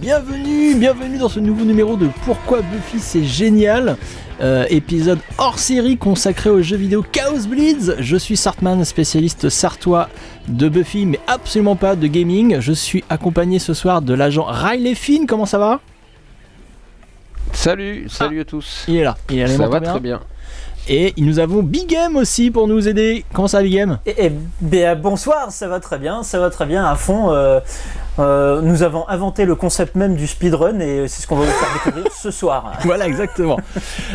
bienvenue dans ce nouveau numéro de Pourquoi Buffy c'est génial, épisode hors série consacré aux jeux vidéo Chaos Bleeds. Je suis Sartman, spécialiste sartois de Buffy, mais absolument pas de gaming. Je suis accompagné ce soir de l'agent Riley Finn. Comment ça va ? Salut à tous. Il est là, ça va très bien. Et nous avons Big Game aussi pour nous aider. Comment ça va, Big Game ? Bonsoir, ça va très bien à fond. Nous avons inventé le concept même du speedrun et c'est ce qu'on va vous faire découvrir ce soir. Voilà, exactement.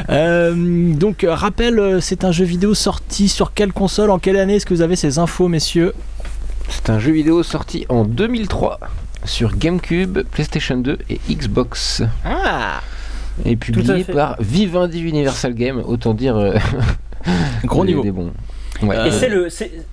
Donc, rappel, c'est un jeu vidéo sorti sur quelle console, en quelle année ? Est-ce que vous avez ces infos, messieurs ? C'est un jeu vidéo sorti en 2003 sur GameCube, PlayStation 2 et Xbox. Ah ! Et publié par Vivendi Universal Game, autant dire gros niveau. Des bons. Ouais. Et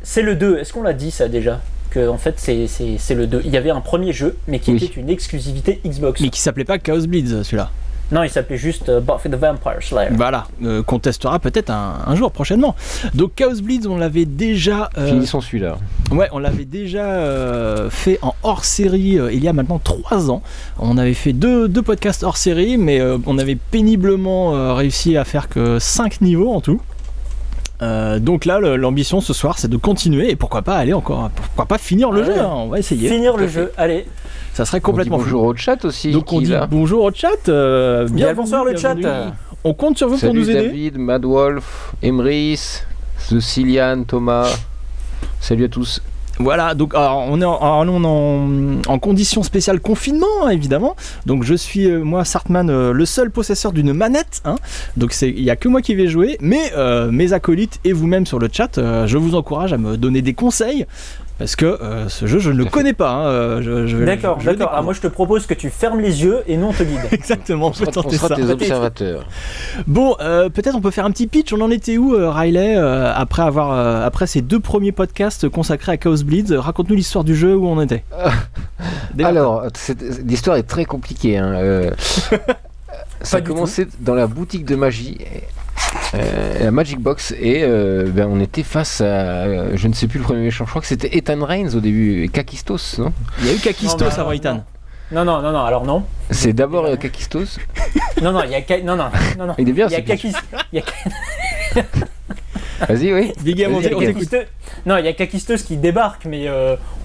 c'est le 2, est-ce qu'on l'a dit ça déjà ? Que en fait c'est le 2. Il y avait un premier jeu, mais qui était une exclusivité Xbox. Mais qui s'appelait pas Chaos Bleeds, celui-là. Non, il s'appelait juste Buffy the Vampire Slayer. Voilà, qu'on testera peut-être un jour prochainement. Donc Chaos Bleeds, on l'avait déjà... Finissons celui-là. Ouais, on l'avait déjà fait en hors-série il y a maintenant 3 ans. On avait fait deux podcasts hors-série, mais on avait péniblement réussi à faire que 5 niveaux en tout. Donc là, l'ambition ce soir, c'est de continuer et pourquoi pas finir le jeu, hein, on va essayer. Finir le jeu, allez. Ça serait complètement fou. Bonjour au chat aussi. Donc on dit bonjour au chat. Bonsoir le chat. On compte sur vous pour nous aider. David, Madwolf, Emrys, Ceciliane, Thomas. Salut à tous. Voilà, donc alors, on est en condition spéciale confinement, hein, évidemment. Donc je suis, moi, Sartman, le seul possesseur d'une manette. Hein. Donc il n'y a que moi qui vais jouer. Mais mes acolytes et vous-même sur le chat, je vous encourage à me donner des conseils. Parce que ce jeu, je ne le connais pas. Hein. D'accord. Alors moi, je te propose que tu fermes les yeux et nous, on te guide. Exactement, on sera tes observateurs. Bon, peut-être on peut faire un petit pitch. On en était où, Riley, après ces 2 premiers podcasts consacrés à Chaos Bleeds. Raconte-nous l'histoire du jeu, où on était. Alors, l'histoire est très compliquée. Hein. Ça a commencé dans la boutique de magie. La Magic Box et on était face à je ne sais plus le premier méchant, je crois que c'était Ethan Reigns au début, et Kakistos, non ? Il y a eu Kakistos avant Ethan. Non, alors non. C'est d'abord Kakistos. Non, il y a non. Il est bien. Il y a Kakistos. Vas-y, oui. Non, il y a Kakistos qui débarque, mais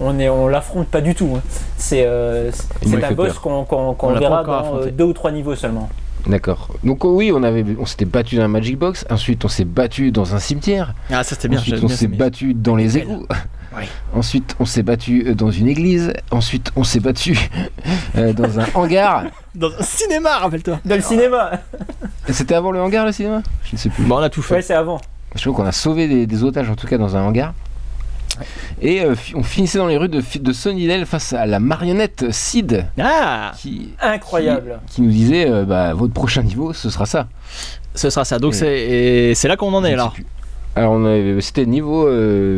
on l'affronte pas du tout. Hein. C'est un boss qu'on verra dans 2 ou 3 niveaux seulement. D'accord. Donc oui, on s'était battu dans la Magic Box. Ensuite, on s'est battu dans un cimetière. Ah, ça c'était bien. Ensuite, on s'est battu dans les égouts. Oui. Ensuite, on s'est battu dans une église. Ensuite, on s'est battu dans un hangar. Dans un cinéma, rappelle-toi. Dans le cinéma. C'était avant le hangar, le cinéma ? Je ne sais plus. Bon, on a tout fait. Ouais, c'est avant. Je trouve qu'on a sauvé des otages, en tout cas, dans un hangar. Et on finissait dans les rues de Sunnydale face à la marionnette Sid. Ah, incroyable. Qui nous disait votre prochain niveau, ce sera ça. Ce sera ça. Donc c'est là qu'on en est là. Alors c'était niveau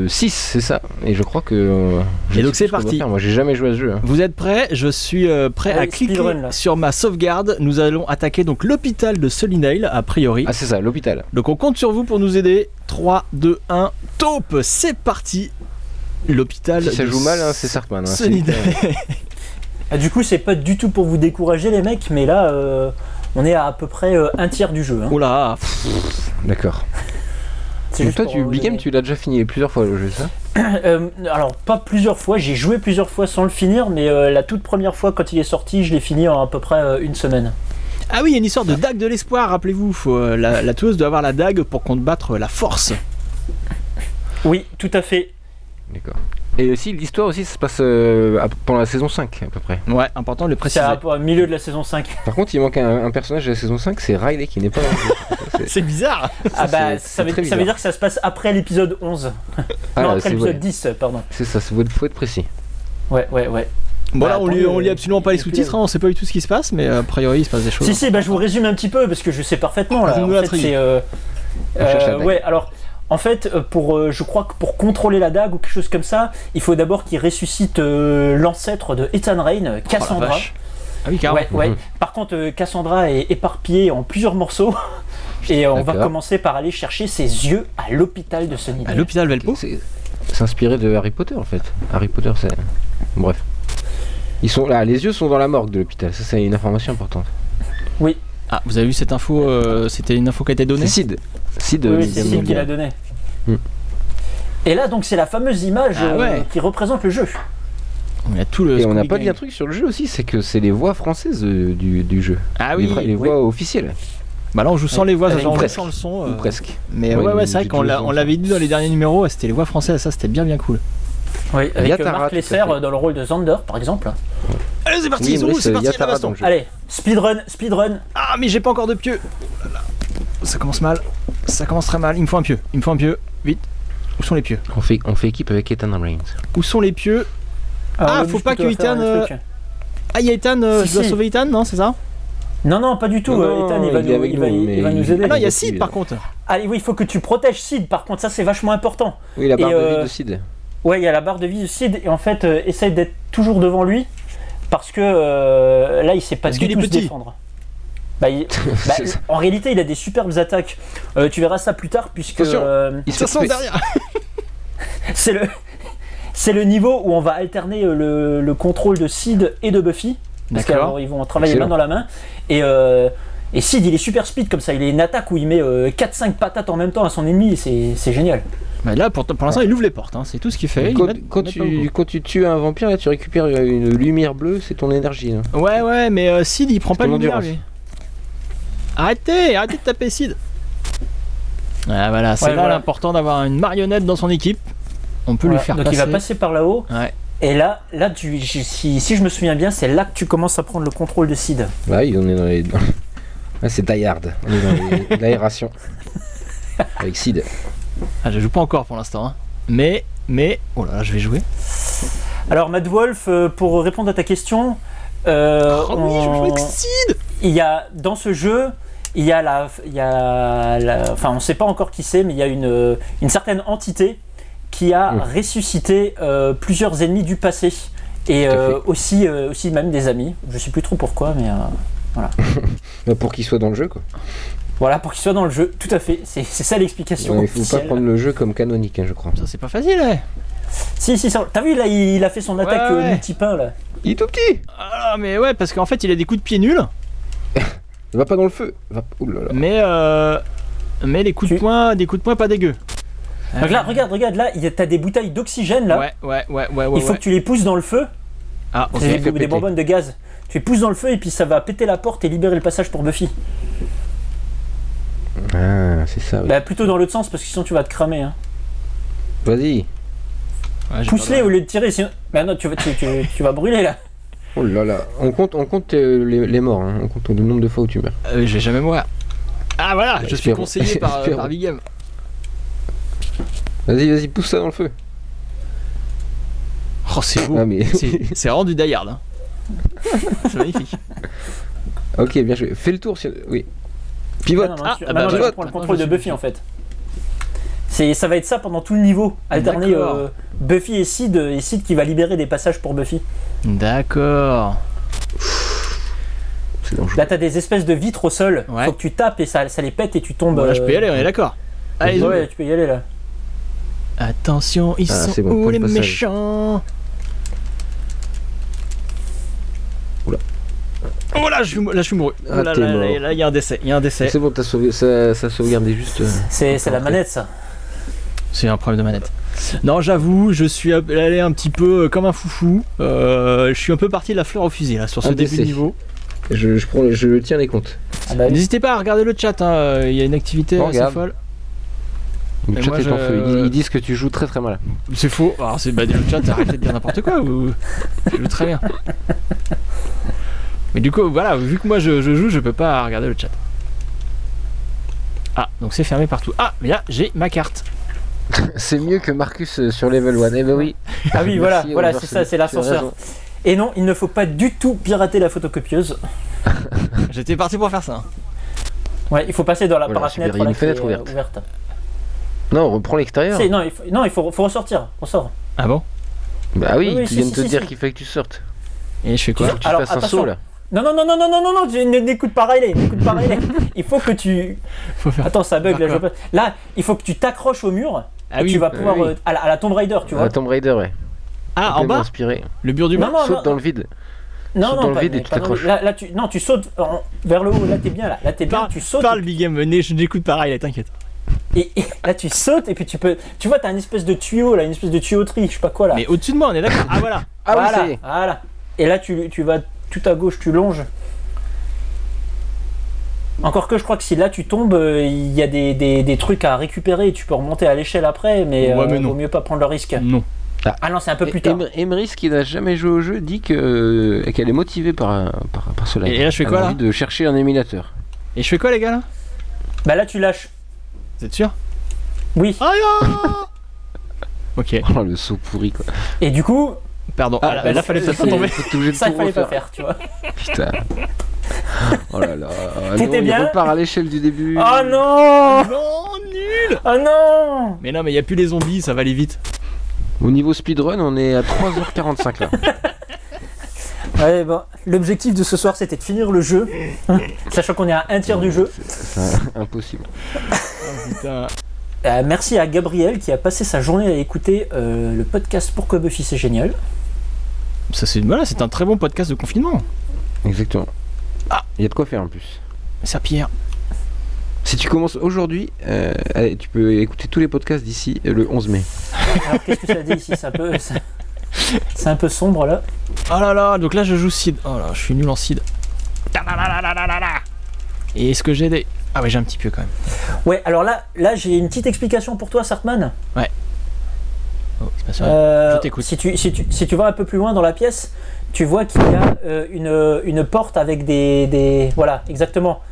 6, c'est ça. Et je crois que et donc c'est parti. Moi j'ai jamais joué à ce jeu. Hein. Vous êtes prêts ? Je suis prêt à cliquer sur ma sauvegarde. Nous allons attaquer donc l'hôpital de Sunnydale a priori. Ah c'est ça, l'hôpital. Donc on compte sur vous pour nous aider. 3, 2, 1, taupe. C'est parti. L'hôpital. Si ça joue mal, hein, c'est Sartman. Sunnydale. Du coup c'est pas du tout pour vous décourager les mecs, mais là on est à peu près un tiers du jeu. Hein. Oh là. D'accord. Donc toi, Big Game, tu l'as déjà fini plusieurs fois le jeu, ça ? Alors pas plusieurs fois, j'ai joué plusieurs fois sans le finir, mais la toute première fois quand il est sorti, je l'ai fini en à peu près 1 semaine. Ah oui, il y a une histoire de dague de l'espoir, rappelez-vous. La tueuse doit avoir la dague pour combattre la force. Oui, tout à fait. D'accord. Et aussi, l'histoire aussi, ça se passe pendant la saison 5 à peu près. Ouais, important de le préciser. C'est au milieu de la saison 5. Par contre, il manque un personnage de la saison 5, c'est Riley qui n'est pas dans le jeu. C'est bizarre. Ça veut dire que ça se passe après l'épisode 11. Non, après l'épisode 10, pardon. C'est ça, faut être précis. Ouais. Bon là on lit absolument pas les sous-titres, hein, on sait pas du tout ce qui se passe, mais a priori il se passe des choses. Si, je vous résume un petit peu parce que je sais parfaitement là. En fait, ouais, alors en fait je crois que pour contrôler la dague ou quelque chose comme ça, il faut d'abord qu'il ressuscite l'ancêtre de Ethan Reigns, Cassandra. Ah oui, carrément. Ouais. Par contre Cassandra est éparpillée en plusieurs morceaux. Et on va commencer par aller chercher ses yeux à l'hôpital de Sunnydale. À l'hôpital Velpo. C'est inspiré de Harry Potter en fait. Harry Potter c'est... Bref. Ils sont là, les yeux sont dans la morgue de l'hôpital. Ça, c'est une information importante. Oui. Ah, vous avez vu cette info? C'était une info qui a été donnée? C'est Sid. Oui, c'est Sid qui l'a donnée. Et là, donc, c'est la fameuse image qui représente le jeu. On a tout le. Et on n'a pas dit un truc sur le jeu aussi, c'est que c'est les voix françaises du jeu. Ah oui. Les voix officielles. Bah là on joue sans les voix, on joue sans le son. Ou presque. Mais ouais, c'est vrai qu'on l'avait dit dans les derniers numéros, c'était les voix françaises, ça c'était bien cool. Oui, avec Marc Lesser dans le rôle de Xander par exemple. Allez c'est parti, c'est parti la baston. Allez, speedrun. Ah mais j'ai pas encore de pieu. Ça commence mal, ça commence très mal, il me faut un pieu, vite. Où sont les pieux? On fait équipe avec Ethan Reigns. Où sont les pieux? Ah, faut pas que Ethan... Ah, il y a Ethan, je dois sauver Ethan, non, c'est ça? Non, pas du tout. Ethan, il va nous aider. Ah non, il y a Sid par contre. Ah oui, il faut que tu protèges Sid, par contre, ça c'est vachement important. Oui, la barre de vie de Sid. Ouais, il y a la barre de vie de Sid, et en fait, essaye d'être toujours devant lui, parce que là, il sait pas du tout se défendre. En réalité, il a des superbes attaques. Tu verras ça plus tard, puisque... il se sent derrière. C'est le niveau où on va alterner le contrôle de Sid et de Buffy. Parce qu'ils vont travailler main dans la main. Et Sid, il est super speed comme ça. Il a une attaque où il met 4-5 patates en même temps à son ennemi. C'est génial. Bah là, pour l'instant, il ouvre les portes. Hein. C'est tout ce qu'il fait. Quand tu tues un vampire, là, tu récupères une lumière bleue. C'est ton énergie. Là. Ouais, mais Sid, il prend pas de lumière, lui. Arrêtez de taper Sid. Ah, voilà, c'est l'important d'avoir une marionnette dans son équipe. On peut lui faire donc passer. Il va passer par là-haut. Ouais. Et là si je me souviens bien, c'est là que tu commences à prendre le contrôle de Sid. Ouais, on est dans les... Là, c'est Die Hard. On est dans l'aération. Avec Sid. Ah, je joue pas encore pour l'instant. Hein. Mais... Oh là là, je vais jouer. Alors, Mad Wolf, pour répondre à ta question... oui, je vais jouer avec Sid. Il y a, dans ce jeu... Il y a enfin, on sait pas encore qui c'est, mais il y a une certaine entité qui a ressuscité plusieurs ennemis du passé et aussi même des amis. Je sais plus trop pourquoi, mais voilà. Pour qu'ils soient dans le jeu, quoi. Voilà, pour qu'ils soient dans le jeu, tout à fait. C'est ça l'explication. Il faut pas prendre le jeu comme canonique, hein, je crois. Ça c'est pas facile, hein. Si, t'as vu là, il a fait son attaque multi-pain là. Il est tout petit. Ah mais ouais, parce qu'en fait il a des coups de pied nuls. Va pas dans le feu. Mais les coups de poing, des coups de poing pas dégueux. Donc là, regarde, là, t'as des bouteilles d'oxygène là. Ouais. Il faut que tu les pousses dans le feu. Ah, ok. C'est des bonbonnes de gaz. Tu les pousses dans le feu et puis ça va péter la porte et libérer le passage pour Buffy. Ah, c'est ça. Oui. Bah plutôt dans l'autre sens parce que sinon tu vas te cramer. Hein. Vas-y. Pousse-les au lieu de tirer, sinon. Bah non, tu vas brûler là. Oh là là, on compte les morts, hein. On compte le nombre de fois où tu meurs. Je vais jamais mourir. Ah voilà, je suis conseillé par Big Game. Vas-y, pousse ça dans le feu. Oh, c'est beau. Ah, mais... c'est vraiment du Die Hard. Hein. C'est magnifique. Ok, bien joué. Fais le tour. Oui. Pivote. Tu prends le contrôle de Buffy en fait. Ça va être ça pendant tout le niveau. Alterner Buffy et Sid qui va libérer des passages pour Buffy. D'accord. C'est dangereux. Là, t'as des espèces de vitres au sol. Faut que tu tapes et ça les pète et tu tombes. Là, je peux y aller, on est d'accord. Allez, tu peux y aller là. Attention, ils sont où les méchants? Oula. Oh là, je suis mouru. Là, il y a un décès. C'est bon, ça sauvegardé juste. C'est la manette, ça. C'est un problème de manette. Non, j'avoue, je suis allé un petit peu comme un foufou. Je suis un peu parti de la fleur au fusil là sur ce début de niveau. Je tiens les comptes. N'hésitez pas à regarder le chat. Il y a une activité assez folle. Le chat est en feu. Ils disent que tu joues très très mal. C'est faux. Alors, le chat, arrêtez de dire n'importe quoi. Je joue très bien. Mais du coup, voilà, vu que moi je joue, je peux pas regarder le chat. Ah, donc c'est fermé partout. Ah, mais là, j'ai ma carte. C'est mieux que Marcus sur Level 1. Eh ben oui. Ah oui, voilà, c'est ça, c'est l'ascenseur. Et non, il ne faut pas du tout pirater la photocopieuse. J'étais parti pour faire ça. Ouais, il faut passer dans la parafenêtre une fenêtre ouverte. Non, on reprend l'extérieur. Non, il faut ressortir. On sort. Ah bon? Bah oui, tu viens de te dire qu'il fallait que tu sortes. Et je fais quoi? Tu fasses un saut là. Non, n'écoute pas Riley. Il faut que tu... Attends, ça bug là. Là, il faut que tu t'accroches au mur. Ah oui, tu vas pouvoir... À la Tomb Raider, tu vois. À la Tomb Raider, ouais. Ah, en bas inspiré. Le mur du bas. Saute dans le vide. Non, tu sautes vers le haut, là t'es bien, là t'es bien, tu sautes. Parle Big Game, je l'écoute pareil, là t'inquiète. Et là tu sautes et puis tu vois t'as une espèce de tuyau là, une espèce de tuyauterie, je sais pas quoi là. Mais au-dessus de moi on est d'accord. Ah voilà. Voilà. Et là tu vas tout à gauche, tu longes. Encore que je crois que si là tu tombes, il y a des trucs à récupérer et tu peux remonter à l'échelle après, mais vaut mieux pas prendre le risque. Non. Ah non, c'est un peu plus tard. Emeris, qui n'a jamais joué au jeu, dit qu'elle est motivée par cela. Et là je fais quoi là? De chercher un émulateur. Et je fais quoi les gars là? Bah là tu lâches. Vous êtes sûr? Oui. Ok. Oh le saut pourri quoi. Et du coup... Pardon, là fallait peut-être pas tomber. Ça il fallait pas faire, tu vois. Putain. Oh là là. T'étais bien? On repart à l'échelle du début. Oh non! Non, nul! Oh non! Mais non, mais il n'y a plus les zombies, ça va aller vite. Au niveau speedrun, on est à 3h45 là. Ouais, bon, l'objectif de ce soir c'était de finir le jeu, sachant qu'on est à un tiers du jeu. C'est impossible. Oh putain. Merci à Gabriel qui a passé sa journée à écouter le podcast Pourquoi Buffy c'est génial. Ça c'est un très bon podcast de confinement. Exactement. Ah, il y a de quoi faire en plus. Ça Pierre. Si tu commences aujourd'hui, tu peux écouter tous les podcasts d'ici le 11 mai. Alors qu'est-ce que ça dit ici? C'est un peu sombre là. Oh là là, donc là je joue Sid. Oh là, je suis nul en Sid. Et est-ce que j'ai des... Ah ouais, j'ai un petit peu quand même. Ouais, alors là j'ai une petite explication pour toi, Sartman. Ouais. Oh, c'est pas ça. Je t'écoute. Si tu vas un peu plus loin dans la pièce, tu vois qu'il y a une porte avec des... Voilà, exactement.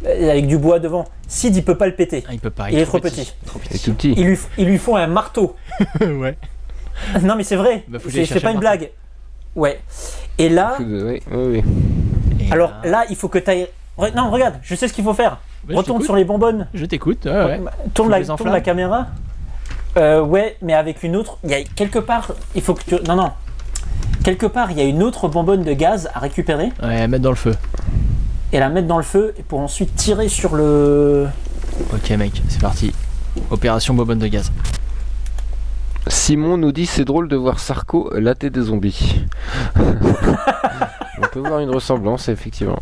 Avec du bois devant. Sid, il peut pas le péter. Ah, il peut pas. Il est trop petit. Il est tout petit. Il lui faut un marteau. Ouais. Non mais c'est vrai. Bah, c'est pas une blague. Ouais. Et là... Oui. Et alors là, il faut que tu ailles... Non, regarde, je sais ce qu'il faut faire. Ouais, retourne sur les bonbonnes. Je t'écoute. Ouais. Tourne la caméra. Ouais, mais avec une autre... Il y a quelque part... Il faut que tu... Non. Quelque part, il y a une autre bonbonne de gaz à récupérer. Ouais, mettre dans le feu. Et la mettre dans le feu et pour ensuite tirer sur le... Ok mec, c'est parti. Opération bonbonne de gaz. Simon nous dit c'est drôle de voir Sarko latter des zombies. On peut voir une ressemblance effectivement.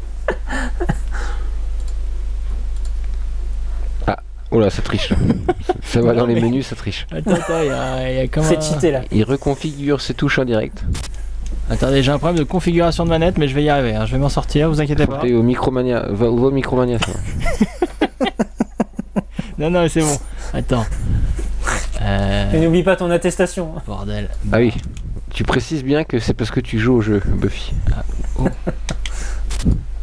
Ah, oh là ça triche là. Ça va dans les menus, ça triche. Attends, il y a comment... C'est cheaté là. Il reconfigure ses touches en direct. Attendez, j'ai un problème de configuration de manette, mais je vais y arriver, hein. Je vais m'en sortir, vous inquiétez pas. Au Micromania, va au Micromania ça. Non, c'est bon. Attends. Et n'oublie pas ton attestation. Bordel. Ah oui, tu précises bien que c'est parce que tu joues au jeu, Buffy.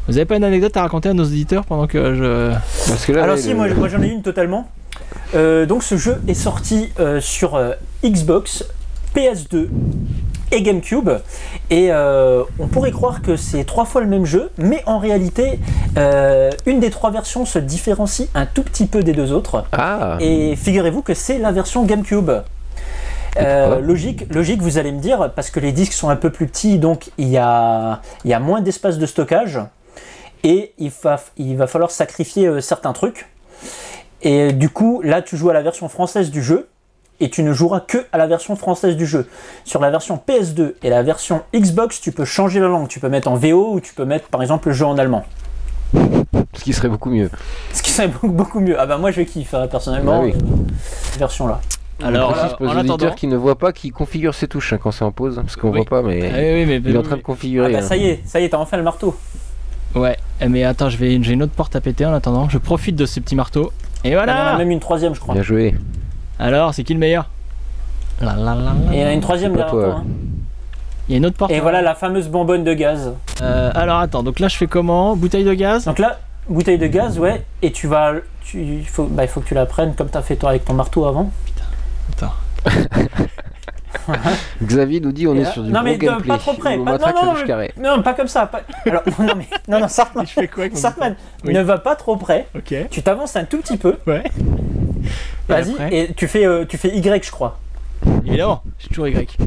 Vous avez pas une anecdote à raconter à nos auditeurs pendant que je... Parce que là, alors si, moi j'en ai une totalement. Donc ce jeu est sorti sur Xbox, PS2 et GameCube, et on pourrait croire que c'est 3 fois le même jeu, mais en réalité une des 3 versions se différencie un tout petit peu des 2 autres. Et figurez-vous que c'est la version GameCube. Logique, vous allez me dire, parce que les disques sont un peu plus petits, donc il y a moins d'espace de stockage, et il va falloir sacrifier certains trucs. Et du coup, là tu joues à la version française du jeu, et tu ne joueras que à la version française du jeu. Sur la version PS2 et la version Xbox, tu peux changer la langue. Tu peux mettre en VO ou tu peux mettre par exemple le jeu en allemand. Ce qui serait beaucoup mieux. Ce qui serait beaucoup mieux. Ah bah moi je kiffe personnellement cette version là. Alors, pour les auditeurs qui ne voient pas, qui configure ses touches quand c'est en pause, parce qu'on voit pas, mais, il est en train de configurer. Ah bah ça y est, t'as enfin le marteau. Ouais, mais attends, j'ai une autre porte à péter en attendant. Je profite de ce petit marteau. Et voilà. Il y en a même une 3e, je crois. Bien joué. Alors, c'est qui le meilleur? Et il y en a une 3e derrière toi. Il y a une autre porte. Et voilà la fameuse bonbonne de gaz. Alors attends, donc là je fais comment? Bouteille de gaz? Donc là, bouteille de gaz, ouais. Et il faut que tu la prennes comme t'as fait toi avec ton marteau avant. Putain. Xavier nous dit on est sur du gros gameplay. Pas trop près. Non, pas comme ça. Alors, non, Sartman. Je fais quoi avec Sartman, ne va pas trop près. Ok. Tu t'avances un tout petit peu. Ouais. Vas-y, et tu fais Y, je crois. Évidemment, c'est toujours Y.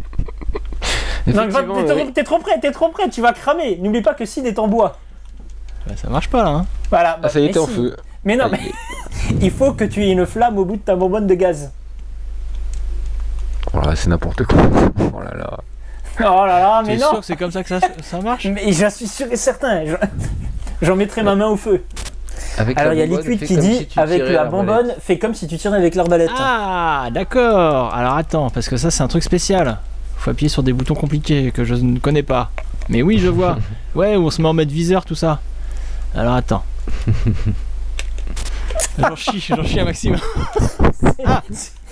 Non, t'es trop près, tu vas cramer. N'oublie pas que Sid est en bois. Bah, ça marche pas là. Hein. Voilà. Ça y est, t'es en feu. Mais non, mais il faut que tu aies une flamme au bout de ta bonbonne de gaz. Oh là, c'est n'importe quoi. Oh là là. Oh là là, mais T'es non. sûr que c'est comme ça que ça marche? Mais j'en suis sûr et certain. J'en mettrai ma main au feu. Alors il y a Liquid qui dit avec la bonbonne, fais comme si tu tirais avec l'arbalète. Ah, d'accord. Alors attends, parce que ça c'est un truc spécial. Faut appuyer sur des boutons compliqués que je ne connais pas. Mais oui, je vois. Ouais, où on se met en mode viseur, tout ça. Alors attends. J'en chie un maximum.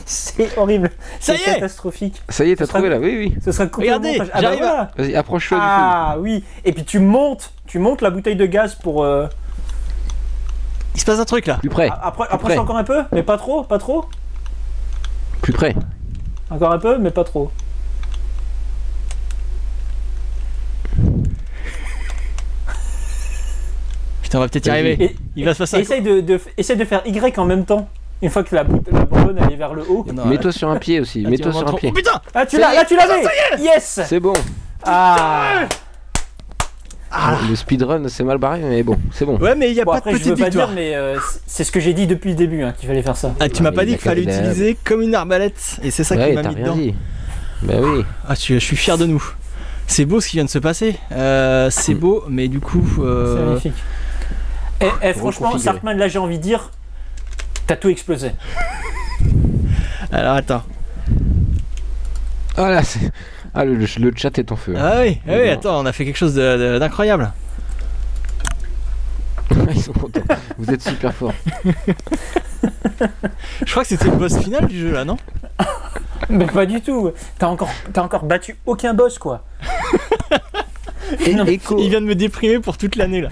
C'est horrible. C'est catastrophique. Ça y est, t'as trouvé là, oui. Ce sera regardez, j'arrive. Voilà. Vas-y, approche-toi du feu. Ah oui. Et puis tu montes la bouteille de gaz pour. Il se passe un truc là. Plus près. Approche encore un peu, mais pas trop. Plus près. Encore un peu, mais pas trop. Putain, on va peut-être y arriver. Il va se passer. Essaye de faire Y en même temps. Une fois que la bonbonne elle est vers le haut. Mets-toi sur un pied aussi. Mets-toi sur un pied. Oh putain! Ah, tu l'avais! Yes! C'est bon. Ah! Le speedrun c'est mal barré, mais bon, c'est bon. Ouais, mais il n'y a pas de petite victoire. Pas dire, mais c'est ce que j'ai dit depuis le début, hein, qu'il fallait faire ça. Ah, tu m'as pas dit qu'il fallait utiliser comme une arbalète, et c'est ça qui m'a mis dedans. Bah oui. Ah, je suis fier de nous. C'est beau ce qui vient de se passer. C'est beau, mais du coup. C'est magnifique. Et franchement, Sartman, là j'ai envie de dire, t'as tout explosé. Alors attends. Ah là, c'est. Ah, le chat est en feu. Ah oui, attends, on a fait quelque chose d'incroyable. Ils sont contents. Vous êtes super fort. Je crois que c'était le boss final du jeu là, non? Mais pas du tout. T'as encore battu aucun boss quoi. Echo. Il vient de me déprimer pour toute l'année là.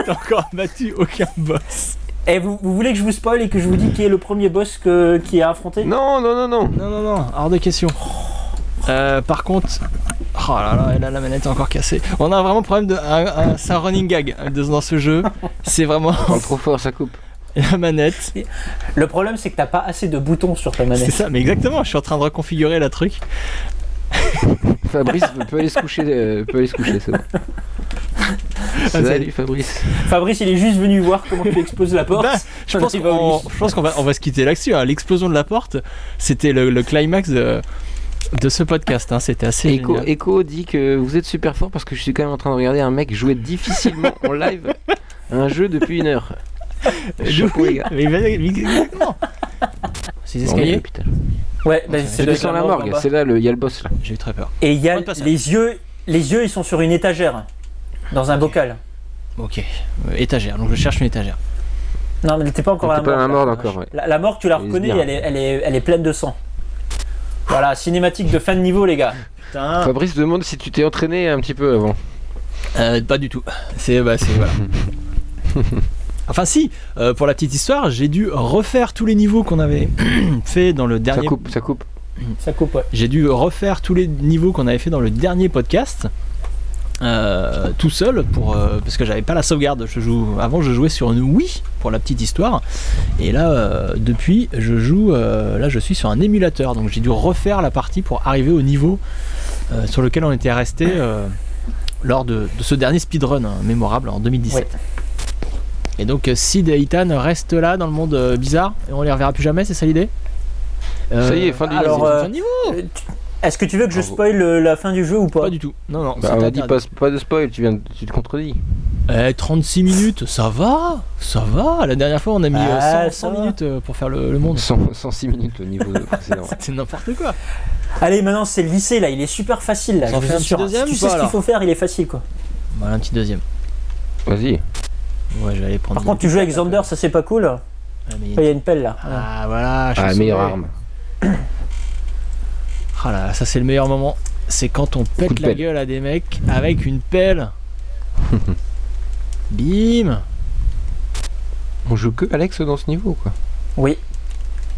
T'as encore battu aucun boss. Et vous voulez que je vous spoil et que je vous dis qui est le premier boss qui a affronté? Non, hors de question. Par contre, oh là là, la manette est encore cassée. On a vraiment un problème c'est un running gag dans ce jeu. C'est vraiment trop fort, ça coupe. La manette. Le problème, c'est que t'as pas assez de boutons sur ta manette. C'est ça, mais exactement. Je suis en train de reconfigurer la truc. Fabrice peut aller se coucher, c'est bon. Salut Fabrice. Fabrice, il est juste venu voir comment tu exploses la porte. Je pense qu'on va se quitter là-dessus. Hein. L'explosion de la porte, c'était le climax de ce podcast, hein. C'était assez génial. Echo dit que vous êtes super fort parce que je suis quand même en train de regarder un mec jouer difficilement en live un jeu depuis 1 heure. Chapeau les gars. Exactement. C'est escaliers. Ouais, bah, c'est descends la morgue, c'est là, il y a le boss là. J'ai eu très peur. Et il y a les yeux, ils sont sur une étagère, dans un bocal. Ok, étagère, donc je cherche une étagère. Non, mais t'es pas encore à la morgue encore, ouais. La morgue, tu la reconnais, elle est pleine de sang. Voilà, cinématique de fin de niveau, les gars. Putain. Fabrice demande si tu t'es entraîné un petit peu avant. Pas du tout. C'est voilà. Enfin si, pour la petite histoire, j'ai dû refaire tous les niveaux qu'on avait fait dans le dernier. Ça coupe. Ouais. J'ai dû refaire tous les niveaux qu'on avait fait dans le dernier podcast. Tout seul parce que j'avais pas la sauvegarde. Avant je jouais sur une Wii pour la petite histoire, et là depuis je joue là je suis sur un émulateur, donc j'ai dû refaire la partie pour arriver au niveau sur lequel on était resté lors de ce dernier speedrun mémorable en 2017. Ouais. Et donc Sid et Ethan restent là dans le monde bizarre et on les reverra plus jamais, c'est ça l'idée? Ça y est, fin du niveau. Est-ce que tu veux que je spoil la fin du jeu ou pas? Pas du tout. Non. Bah, on a dit pas de spoil, tu te contredis. 36 minutes, ça va. La dernière fois, on a mis 100 minutes pour faire le monde. 106 minutes au niveau précédent. C'était n'importe quoi. Allez, maintenant c'est le lycée là, il est super facile là. On fait un petit deuxième. Si tu sais ce qu'il faut faire, il est facile quoi. Voilà, un petit deuxième. Vas-y. Ouais, je vais aller prendre. Par contre, tu joues avec Xander, ça c'est pas cool. Il y a une pelle là. Ah voilà. La meilleure arme. Ah là, ça c'est le meilleur moment. C'est quand on pète la gueule à des mecs avec une pelle. Bim. On joue que Alex dans ce niveau quoi. Oui.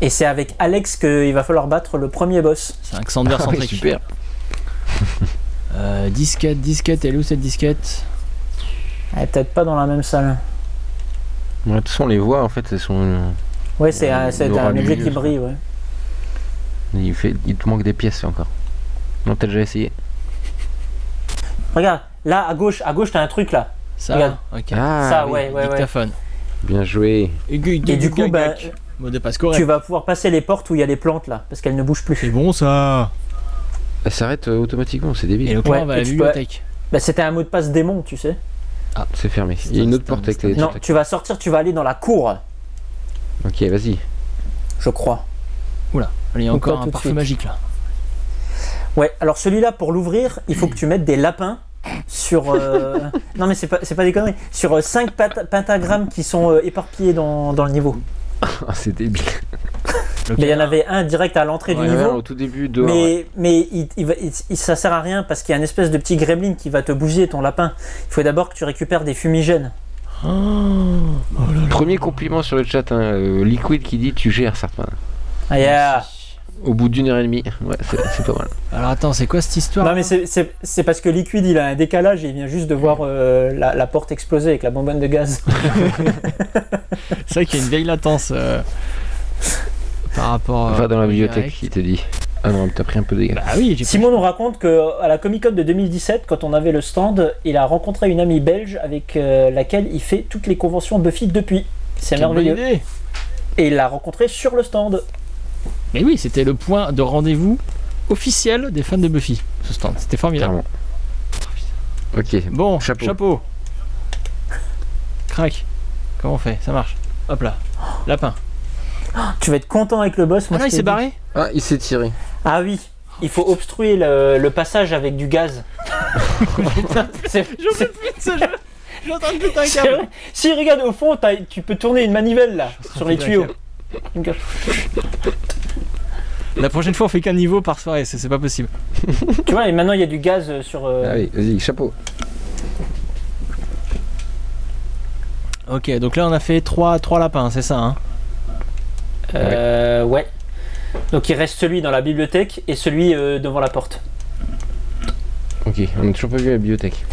Et c'est avec Alex qu'il va falloir battre le premier boss. C'est un Xander centrique. Super. Disquette, elle est où cette disquette? Elle est peut-être pas dans la même salle. Ouais, de toute façon, on les voit en fait, elles sont. Ouais, c'est un objet qui brille, ouais. Il te manque des pièces encore. Non, t'as déjà essayé. Regarde, là à gauche t'as un truc là. Ça, regarde. Ok. Ça, ouais. Dictaphone. Bien joué. Et du coup, mot de passe correct. Tu vas pouvoir passer les portes où il y a les plantes là, parce qu'elles ne bougent plus. C'est bon ça. Elle s'arrête automatiquement, c'est débile. Et le plan va à la bibliothèque. Bah, c'était un mot de passe démon, tu sais. Ah, c'est fermé. Il y a une autre porte avec les... Non, tu vas sortir, tu vas aller dans la cour. Ok, vas-y. Je crois. Oula, il y a encore un parfum magique là. Ouais, alors celui-là, pour l'ouvrir, il faut que tu mettes des lapins sur... Non mais c'est pas des conneries. Sur 5 pentagrammes qui sont éparpillés dans le niveau. C'est débile. Mais il y en avait un direct à l'entrée du niveau. Au tout début, dehors. Mais ça sert à rien parce qu'il y a une espèce de petit gremlin qui va te bousiller ton lapin. Il faut d'abord que tu récupères des fumigènes. Premier compliment sur le chat, hein, Liquid qui dit tu gères Sartman. Ah yeah. Au bout d'1h30, ouais, c'est pas mal. Alors attends, c'est quoi cette histoire? Non mais c'est parce que Liquid il a un décalage et il vient juste de voir la porte exploser avec la bonbonne de gaz. C'est vrai qu'il y a une vieille latence par rapport... Va dans la bibliothèque, il te dit. Ah non, t'as pris un peu de dégâts. Bah oui, Simon nous raconte qu'à la Comic-Con de 2017, quand on avait le stand, il a rencontré une amie belge avec laquelle il fait toutes les conventions Buffy depuis. C'est merveilleux. Bonne idée. Et il l'a rencontré sur le stand. Mais oui, c'était le point de rendez-vous officiel des fans de Buffy, ce stand. C'était formidable. Ok, bon, chapeau. Crac. Comment on fait? Ça marche. Hop là. Lapin. Tu vas être content avec le boss. Moi, il s'est barré? Ah, il s'est tiré. Ah oui, il faut obstruer le passage avec du gaz. J'en peux plus de ce jeu. Je suis en train de péter un câble. Si, regarde, au fond, tu peux tourner une manivelle là, sur les tuyaux. La prochaine fois, on fait qu'un niveau par soirée, c'est pas possible. Tu vois, et maintenant il y a du gaz sur. Ah oui, vas-y, chapeau. Ok, donc là on a fait 3 lapins, c'est ça, hein? Ouais. Donc il reste celui dans la bibliothèque et celui devant la porte. Ok, on n'a toujours pas vu la bibliothèque.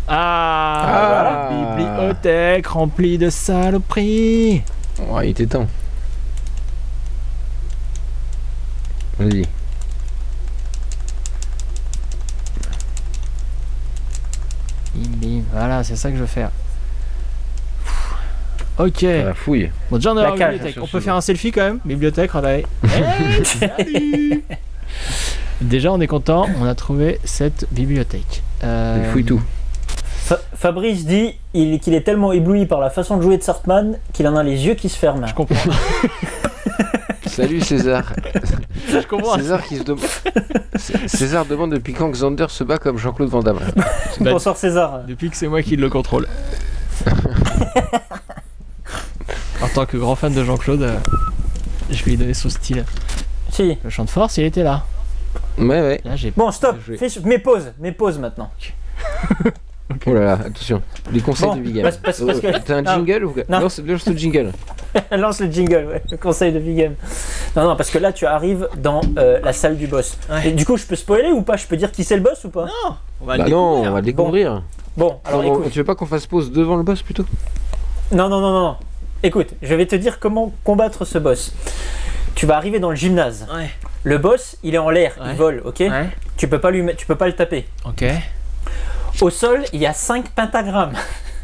Ah, voilà. Bibliothèque remplie de saloperies. Oh, il était temps. Vas-y. Voilà, c'est ça que je veux faire. Ok. La fouille. Bon, déjà on a la bibliothèque. On peut faire un selfie quand même. Bibliothèque, regardez. Hey, salut. Déjà on est content, on a trouvé cette bibliothèque. Il fouille tout. Fabrice dit qu'il est tellement ébloui par la façon de jouer de Sartman qu'il en a les yeux qui se ferment. Je comprends. Salut César. Je comprends. César demande depuis quand Xander se bat comme Jean-Claude Van Damme. Bonsoir César. Depuis que c'est moi qui le contrôle. En tant que grand fan de Jean-Claude, je vais lui donner son style. Si. Le champ de force, il était là. Ouais. Là, bon, stop. Mets pause maintenant. Okay. Oh là là, attention. Les conseils de Big Game. T'as un jingle ou non. Lance le jingle. Lance le jingle, ouais. Le conseil de Big Game. Non, parce que là, tu arrives dans la salle du boss. Ouais. Et du coup, je peux spoiler ou pas? Je peux dire qui c'est le boss ou pas? Non, on va le découvrir. Bon, alors écoute. Tu veux pas qu'on fasse pause devant le boss plutôt? Non. Écoute, je vais te dire comment combattre ce boss. Tu vas arriver dans le gymnase. Ouais. Le boss, il est en l'air, il vole, ok? Ouais. Tu peux pas le taper. Ok. Au sol, il y a 5 pentagrammes.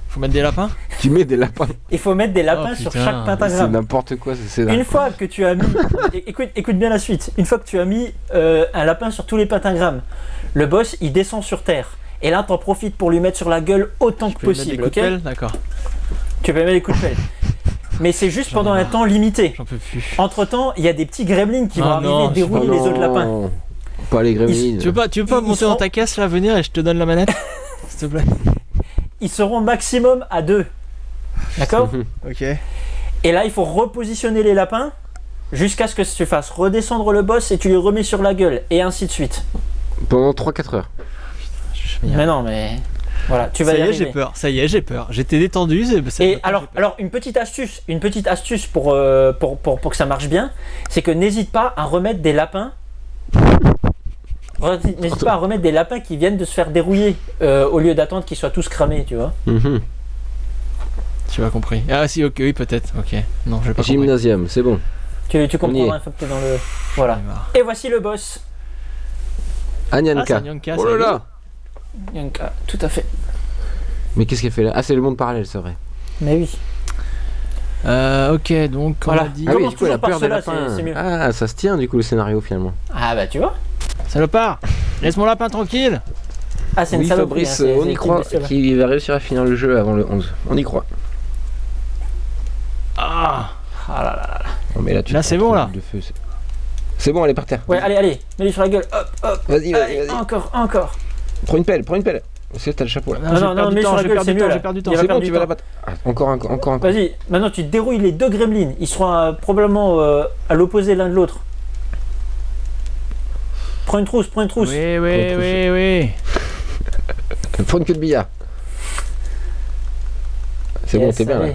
Faut mettre des lapins? Tu mets des lapins. Il faut mettre des lapins sur chaque pentagramme. C'est n'importe quoi. Une fois que tu as mis... écoute bien la suite. Une fois que tu as mis un lapin sur tous les pentagrammes, le boss, il descend sur terre. Et là, t'en profites pour lui mettre sur la gueule autant que possible, ok? D'accord. Tu peux mettre des coups de pelle. Mais c'est juste pendant un temps limité. J'en peux plus. Entre temps, il y a des petits gremlins qui vont arriver et dérouiller les autres lapins. Pas les gremlins. Tu veux pas monter dans ta caisse là, venir et je te donne la manette? S'il te plaît. Ils seront maximum à 2. D'accord? Ok. Et là, il faut repositionner les lapins jusqu'à ce que tu fasses redescendre le boss et tu les remets sur la gueule. Et ainsi de suite. Pendant 3-4 heures. Mais non, mais... Voilà, tu vas y arriver. Ça y est, j'ai peur. J'étais détendu. Et alors, une petite astuce pour que ça marche bien, c'est que n'hésite pas à remettre des lapins. N'hésite pas à remettre des lapins qui viennent de se faire dérouiller au lieu d'attendre qu'ils soient tous cramés, tu vois. Tu as compris. Ah si, ok, oui, peut-être. Ok. Non, j'ai pas compris. Gymnasium, c'est bon. Tu comprendras une fois que t'es dans le... Voilà. Et voici le boss. Anyanka. Oh là là. Anyanka, tout à fait. Mais qu'est-ce qu'elle fait là? Ah, c'est le monde parallèle, c'est vrai. Mais oui. Ok, donc on a dit... Ah oui, du coup, elle a peur des lapins. Ah, ça se tient du coup le scénario finalement. Ah bah tu vois. Salopard, laisse mon lapin tranquille. Ah, c'est une saloperie. Fabrice, on y croit qu'il va réussir à finir le jeu avant le 11. On y croit. Ah là là là. Non, mais là c'est bon là. C'est bon, elle est par terre. Ouais, allez, mets-lui sur la gueule. Hop. Vas-y. Encore. Prends une pelle. C'est t'as le chapeau là. Non, mets sur la gueule, c'est mieux. J'ai perdu du temps. C'est bon, tu vas la battre. Encore. Vas-y, maintenant tu dérouilles les deux gremlins. Ils seront probablement à l'opposé l'un de l'autre. Prends une trousse. Oui. Prends une queue de billard. C'est bon, t'es bien là.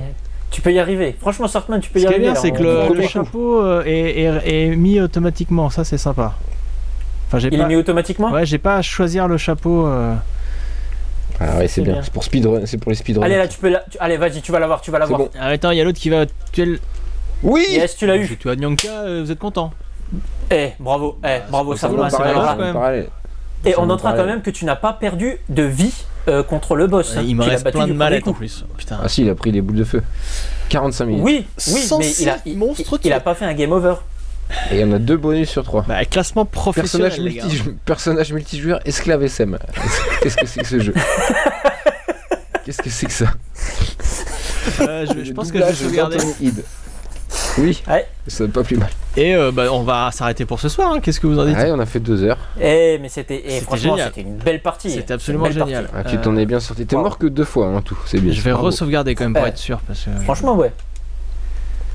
Tu peux y arriver. Franchement, Sartman, tu peux y arriver. Ce qui est bien, c'est que le chapeau est mis automatiquement. Ça, c'est sympa. Enfin, il est mis automatiquement ? Ouais, j'ai pas à choisir le chapeau. Ah ouais, c'est bien. C'est pour speedrun, c'est pour les speedruns. Allez, là, tu peux allez, vas-y, tu vas l'avoir. Bon. Ah, attends, il y a l'autre qui va tuer le... Oui. Yes, tu l'as eu. Tu as Nyanka, vous êtes content. Bravo, Sartman, c'est pas grave. Et on notera quand même que tu n'as pas perdu de vie contre le boss. Il me reste plein de mallettes en plus. Putain. Ah si, il a pris les boules de feu. 45 minutes. Oui, mais il a pas fait un game over. Et il y en a 2 bonus sur 3. Classement professionnel. Personnage multijoueur, esclave SM. Qu'est-ce que c'est que ce jeu? Qu'est-ce que c'est que ça? Je pense que je vais sauvegarder. Oui, ouais. Ça pas plus mal. Et on va s'arrêter pour ce soir, hein. Qu'est-ce que vous en dites? Ouais, on a fait 2 heures. Mais franchement, c'était une belle partie. C'était absolument génial. Ah, tu t'en es bien sorti. T'es mort que 2 fois en tout, c'est bien. Je vais re-sauvegarder quand même pour être sûr. Parce que... Franchement, ouais.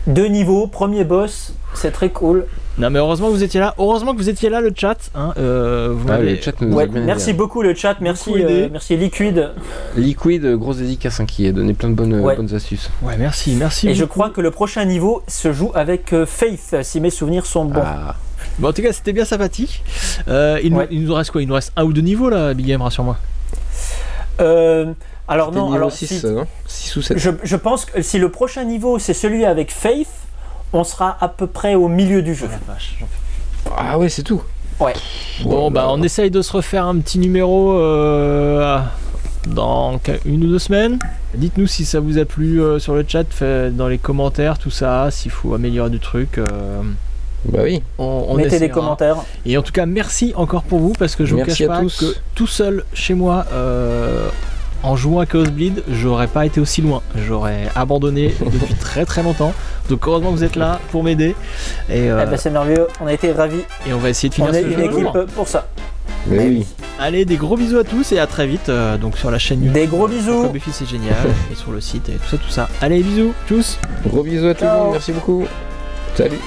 2 niveaux, premier boss, c'est très cool. Non mais heureusement que vous étiez là, le chat. Hein, le chat nous a bien merci beaucoup le chat, merci Liquid. Liquid, grosse dédicace qui a donné plein de bonnes astuces. Ouais, merci. Et beaucoup. Je crois que le prochain niveau se joue avec Faith, si mes souvenirs sont bons. Bon, en tout cas, c'était bien sympathique. Il nous reste quoi? Il nous reste 1 ou 2 niveaux là, Big Game, rassure-moi. Alors non, alors 6 ou 7. Je pense que si le prochain niveau c'est celui avec Faith, on sera à peu près au milieu du jeu. Oh la vache, ah ouais, c'est tout. Ouais. Bon on essaye de se refaire un petit numéro dans 1 ou 2 semaines. Dites-nous si ça vous a plu sur le chat, dans les commentaires, tout ça, s'il faut améliorer du truc. Bah oui. On mettez des commentaires. Et en tout cas, merci encore pour vous, parce que je vous cache pas que tout seul chez moi, en jouant à Chaos Bleed, j'aurais pas été aussi loin. J'aurais abandonné depuis très très longtemps. Donc heureusement que vous êtes là pour m'aider. Et c'est merveilleux, on a été ravis. Et on va essayer de finir ce jeu. On est une équipe pour ça. Mais oui. Allez, des gros bisous à tous et à très vite donc sur la chaîne YouTube. Des gros bisous. Buffy c'est génial et sur le site et tout ça. Allez, bisous, tchuss. Gros bisous à tout le monde, merci beaucoup. Salut.